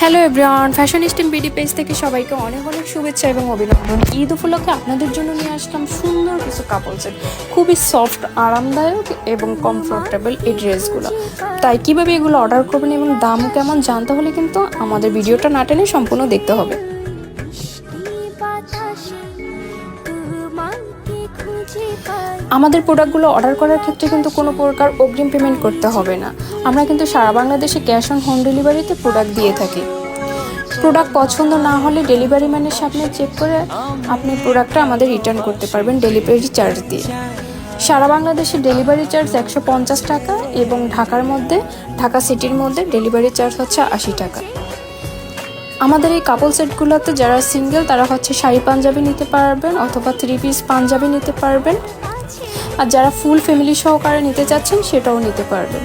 Hello everyone, fashion steam BD page থেকে সবাইকে অনেক অনেক শুভেচ্ছা এবং অভিনন্দন। ঈদ উপলক্ষে আপনাদের জন্য নিয়ে আসলাম সুন্দর কিছু কাপড় সেট, খুবই সফট, আরামদায়ক এবং কমফোর্টেবল এই ড্রেসগুলো। তাই কিভাবে এগুলো অর্ডার করবেন এবং দাম কেমন জানতে হলে কিন্তু আমাদের ভিডিওটা না টেনে সম্পূর্ণ দেখতে হবে। আমাদের প্রোডাক্টগুলো অর্ডার করার ক্ষেত্রে কিন্তু কোনো প্রকার অগ্রিম পেমেন্ট করতে হবে না। আমরা কিন্তু সারা বাংলাদেশে ক্যাশ অন হোম ডেলিভারিতে প্রোডাক্ট দিয়ে থাকি। প্রোডাক্ট পছন্দ না হলে ডেলিভারি ম্যানের সামনে চেক করে আপনি প্রোডাক্টটা আমাদের রিটার্ন করতে পারবেন ডেলিভারি চার্জ দিয়ে। সারা বাংলাদেশে ডেলিভারি চার্জ 150 টাকা এবং ঢাকা সিটির মধ্যে ডেলিভারি চার্জ হচ্ছে 80 টাকা। আমাদের এই কাপড় সেটগুলোতে যারা সিঙ্গেল তারা হচ্ছে শাড়ি পাঞ্জাবি নিতে পারবেন অথবা 3 পিস পাঞ্জাবি নিতে পারবেন, আর যারা ফুল ফ্যামিলি সহকারে নিতে চাচ্ছেন সেটাও নিতে পারবেন।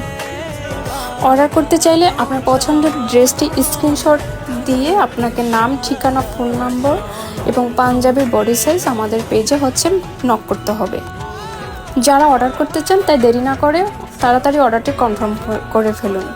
অর্ডার করতে চাইলে আপনার পছন্দের ড্রেসটি স্ক্রিনশট দিয়ে আপনাকে নাম, ঠিকানা, ফোন নম্বর এবং পাঞ্জাবির বডি সাইজ আমাদের পেজে নক করতে হবে। যারা অর্ডার করতে চান তাই দেরি না করে তাড়াতাড়ি অর্ডারটি কনফার্ম করে ফেলুন।